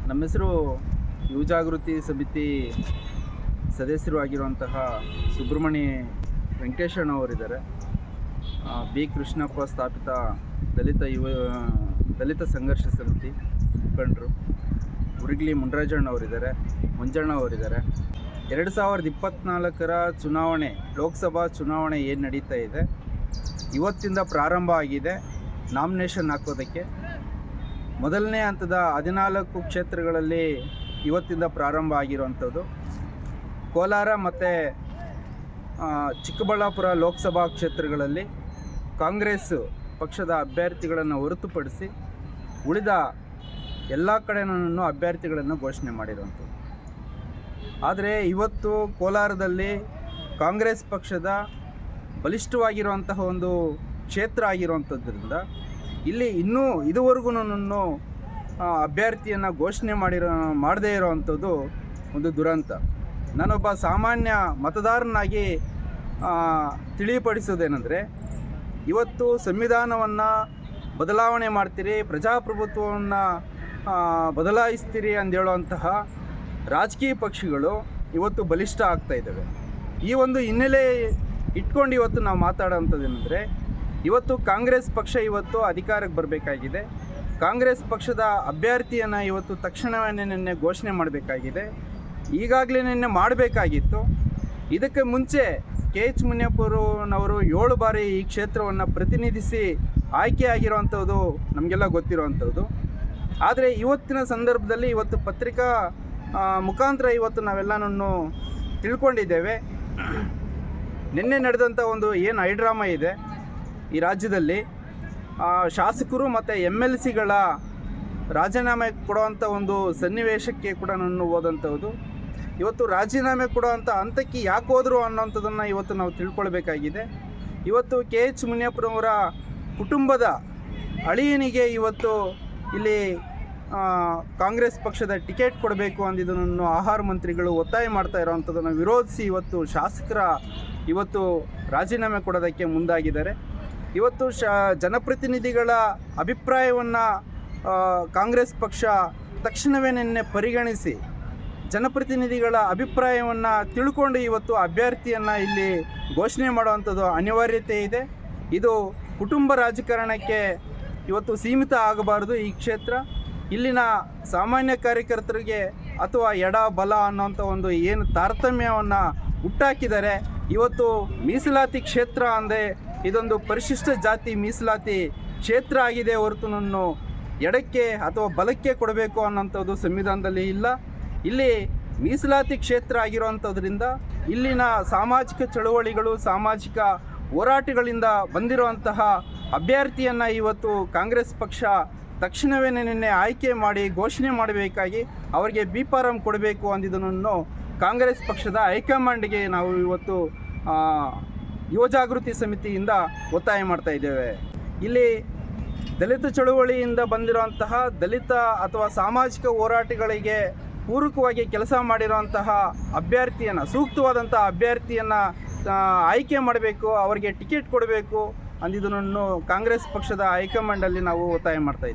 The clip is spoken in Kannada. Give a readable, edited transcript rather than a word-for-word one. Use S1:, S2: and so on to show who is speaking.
S1: ನಮ್ಮ ಹೆಸರು ಯುವ ಜಾಗೃತಿ ಸಮಿತಿ ಸದಸ್ಯರು ಆಗಿರುವಂತಹ ಸುಬ್ರಹ್ಮಣ್ಯ ವೆಂಕಟೇಶಣ್ಣವರಿದ್ದಾರೆ. ಬಿ ಕೃಷ್ಣಪ್ಪ ಸ್ಥಾಪಿತ ದಲಿತ ಸಂಘರ್ಷ ಸಮಿತಿ ಮುಖಂಡರು. ಉರಿಗ್ಲಿ ಮುನ್ರಾಜಣ್ಣವರಿದ್ದಾರೆ, ಮಂಜಣ್ಣವರಿದ್ದಾರೆ. 2024 ಚುನಾವಣೆ, ಲೋಕಸಭಾ ಚುನಾವಣೆ ಏನು ನಡೀತಾ ಇದೆ, ಇವತ್ತಿಂದ ಪ್ರಾರಂಭ ಆಗಿದೆ ನಾಮಿನೇಷನ್ ಹಾಕೋದಕ್ಕೆ. ಮೊದಲನೇ ಹಂತದ 14 ಕ್ಷೇತ್ರಗಳಲ್ಲಿ ಇವತ್ತಿಂದ ಪ್ರಾರಂಭ ಆಗಿರುವಂಥದ್ದು. ಕೋಲಾರ ಮತ್ತು ಚಿಕ್ಕಬಳ್ಳಾಪುರ ಲೋಕಸಭಾ ಕ್ಷೇತ್ರಗಳಲ್ಲಿ ಕಾಂಗ್ರೆಸ್ ಪಕ್ಷದ ಅಭ್ಯರ್ಥಿಗಳನ್ನು ಹೊರತುಪಡಿಸಿ ಉಳಿದ ಎಲ್ಲ ಕಡೆನೂ ಅಭ್ಯರ್ಥಿಗಳನ್ನು ಘೋಷಣೆ ಮಾಡಿರುವಂಥದ್ದು. ಆದರೆ ಇವತ್ತು ಕೋಲಾರದಲ್ಲಿ ಕಾಂಗ್ರೆಸ್ ಪಕ್ಷದ ಬಲಿಷ್ಠವಾಗಿರುವಂತಹ ಒಂದು ಕ್ಷೇತ್ರ ಆಗಿರುವಂಥದ್ರಿಂದ ಇಲ್ಲಿ ಇನ್ನೂ ಇದುವರೆಗೂ ಅಭ್ಯರ್ಥಿಯನ್ನು ಘೋಷಣೆ ಮಾಡದೇ ಇರೋವಂಥದ್ದು ಒಂದು ದುರಂತ. ನಾನೊಬ್ಬ ಸಾಮಾನ್ಯ ಮತದಾರನಾಗಿ ತಿಳಿಪಡಿಸೋದೇನೆಂದರೆ, ಇವತ್ತು ಸಂವಿಧಾನವನ್ನು ಬದಲಾವಣೆ ಮಾಡ್ತೀರಿ, ಪ್ರಜಾಪ್ರಭುತ್ವವನ್ನು ಬದಲಾಯಿಸ್ತೀರಿ ಅಂದೇಳುವಂತಹ ರಾಜಕೀಯ ಪಕ್ಷಗಳು ಇವತ್ತು ಬಲಿಷ್ಠ ಆಗ್ತಾ ಇದ್ದಾವೆ. ಈ ಒಂದು ಹಿನ್ನೆಲೆ ಇಟ್ಕೊಂಡು ಇವತ್ತು ನಾವು ಮಾತಾಡೋವಂಥದ್ದೇನೆಂದರೆ, ಇವತ್ತು ಕಾಂಗ್ರೆಸ್ ಪಕ್ಷ ಇವತ್ತು ಅಧಿಕಾರಕ್ಕೆ ಬರಬೇಕಾಗಿದೆ. ಕಾಂಗ್ರೆಸ್ ಪಕ್ಷದ ಅಭ್ಯರ್ಥಿಯನ್ನು ಇವತ್ತು ತಕ್ಷಣವೇ ನಿನ್ನೆ ಘೋಷಣೆ ಮಾಡಬೇಕಾಗಿದೆ. ಈಗಾಗಲೇ ನಿನ್ನೆ ಮಾಡಬೇಕಾಗಿತ್ತು. ಇದಕ್ಕೆ ಮುಂಚೆ KH ಮುನಿಯಪ್ಪನವರು 7 ಬಾರಿ ಈ ಕ್ಷೇತ್ರವನ್ನು ಪ್ರತಿನಿಧಿಸಿ ಆಯ್ಕೆ ಆಗಿರುವಂಥದ್ದು ನಮಗೆಲ್ಲ ಗೊತ್ತಿರುವಂಥದ್ದು. ಆದರೆ ಇವತ್ತಿನ ಸಂದರ್ಭದಲ್ಲಿ ಇವತ್ತು ಪತ್ರಿಕಾ ಮುಖಾಂತರ ಇವತ್ತು ನಾವೆಲ್ಲನೂ ತಿಳ್ಕೊಂಡಿದ್ದೇವೆ. ನಿನ್ನೆ ನಡೆದಂಥ ಒಂದು ಏನು ಹೈಡ್ರಾಮಾ ಇದೆ ಈ ರಾಜ್ಯದಲ್ಲಿ, ಶಾಸಕರು ಮತ್ತು MLCಗಳ ರಾಜೀನಾಮೆ ಕೊಡುವಂಥ ಒಂದು ಸನ್ನಿವೇಶಕ್ಕೆ ಕೂಡ ನಾನು ಹೋದಂಥದ್ದು. ಇವತ್ತು ರಾಜೀನಾಮೆ ಕೊಡುವಂಥ ಹಂತಕ್ಕೆ ಯಾಕೆ ಹೋದರು ಅನ್ನೋಂಥದ್ದನ್ನು ಇವತ್ತು ನಾವು ತಿಳ್ಕೊಳ್ಬೇಕಾಗಿದೆ. ಇವತ್ತು KH ಮುನಿಯಪ್ಪನವರ ಕುಟುಂಬದ ಅಳಿಯನಿಗೆ ಇವತ್ತು ಇಲ್ಲಿ ಕಾಂಗ್ರೆಸ್ ಪಕ್ಷದ ಟಿಕೆಟ್ ಕೊಡಬೇಕು ಅಂದಿದ್ದನ್ನು ಆಹಾರ ಮಂತ್ರಿಗಳು ಒತ್ತಾಯ ಮಾಡ್ತಾ ಇರೋವಂಥದ್ದನ್ನು ವಿರೋಧಿಸಿ ಇವತ್ತು ಶಾಸಕರ ಇವತ್ತು ರಾಜೀನಾಮೆ ಕೊಡೋದಕ್ಕೆ ಮುಂದಾಗಿದ್ದಾರೆ. ಇವತ್ತು ಜನಪ್ರತಿನಿಧಿಗಳ ಅಭಿಪ್ರಾಯವನ್ನು ಕಾಂಗ್ರೆಸ್ ಪಕ್ಷ ತಕ್ಷಣವೇ ನಿನ್ನೆ ಪರಿಗಣಿಸಿ ಜನಪ್ರತಿನಿಧಿಗಳ ಅಭಿಪ್ರಾಯವನ್ನು ತಿಳ್ಕೊಂಡು ಇವತ್ತು ಅಭ್ಯರ್ಥಿಯನ್ನು ಇಲ್ಲಿ ಘೋಷಣೆ ಮಾಡುವಂಥದ್ದು ಅನಿವಾರ್ಯತೆ ಇದೆ. ಇದು ಕುಟುಂಬ ರಾಜಕಾರಣಕ್ಕೆ ಇವತ್ತು ಸೀಮಿತ ಆಗಬಾರ್ದು. ಈ ಕ್ಷೇತ್ರ ಇಲ್ಲಿನ ಸಾಮಾನ್ಯ ಕಾರ್ಯಕರ್ತರಿಗೆ ಅಥವಾ ಎಡ ಬಲ ಅನ್ನೋಂಥ ಒಂದು ಏನು ತಾರತಮ್ಯವನ್ನು ಹುಟ್ಟಾಕಿದ್ದಾರೆ. ಇವತ್ತು ಮೀಸಲಾತಿ ಕ್ಷೇತ್ರ ಅಂದರೆ ಇದೊಂದು ಪರಿಶಿಷ್ಟ ಜಾತಿ ಮೀಸಲಾತಿ ಕ್ಷೇತ್ರ ಆಗಿದೆ ಹೊರತು ಎಡಕ್ಕೆ ಅಥವಾ ಬಲಕ್ಕೆ ಕೊಡಬೇಕು ಅನ್ನೋಂಥದ್ದು ಸಂವಿಧಾನದಲ್ಲಿ ಇಲ್ಲ. ಇಲ್ಲಿ ಮೀಸಲಾತಿ ಕ್ಷೇತ್ರ ಆಗಿರುವಂಥದ್ರಿಂದ ಇಲ್ಲಿನ ಸಾಮಾಜಿಕ ಚಳುವಳಿಗಳು, ಸಾಮಾಜಿಕ ಹೋರಾಟಗಳಿಂದ ಬಂದಿರುವಂತಹ ಅಭ್ಯರ್ಥಿಯನ್ನು ಇವತ್ತು ಕಾಂಗ್ರೆಸ್ ಪಕ್ಷ ತಕ್ಷಣವೇ ನಿನ್ನೆ ಆಯ್ಕೆ ಮಾಡಿ ಘೋಷಣೆ ಮಾಡಬೇಕಾಗಿ ಅವರಿಗೆ ಬಿ ಫಾರಂ ಕೊಡಬೇಕು ಅಂದಿದ್ದನ್ನು ಕಾಂಗ್ರೆಸ್ ಪಕ್ಷದ ಹೈಕಮಾಂಡ್ಗೆ ನಾವು ಇವತ್ತು ಯುವ ಜಾಗೃತಿ ಸಮಿತಿಯಿಂದ ಒತ್ತಾಯ ಮಾಡ್ತಾ ಇದ್ದೇವೆ. ಇಲ್ಲಿ ದಲಿತ ಚಳುವಳಿಯಿಂದ ಬಂದಿರುವಂತಹ ದಲಿತ ಅಥವಾ ಸಾಮಾಜಿಕ ಹೋರಾಟಗಳಿಗೆ ಪೂರಕವಾಗಿ ಕೆಲಸ ಮಾಡಿರುವಂತಹ ಅಭ್ಯರ್ಥಿಯನ್ನು, ಸೂಕ್ತವಾದಂಥ ಅಭ್ಯರ್ಥಿಯನ್ನು ಆಯ್ಕೆ ಮಾಡಬೇಕು, ಅವರಿಗೆ ಟಿಕೆಟ್ ಕೊಡಬೇಕು ಅಂದಿದ್ದನ್ನು ಕಾಂಗ್ರೆಸ್ ಪಕ್ಷದ ಹೈಕಮಾಂಡಲ್ಲಿ ನಾವು ಒತ್ತಾಯ ಮಾಡ್ತಾ ಇದ್ದೀವಿ.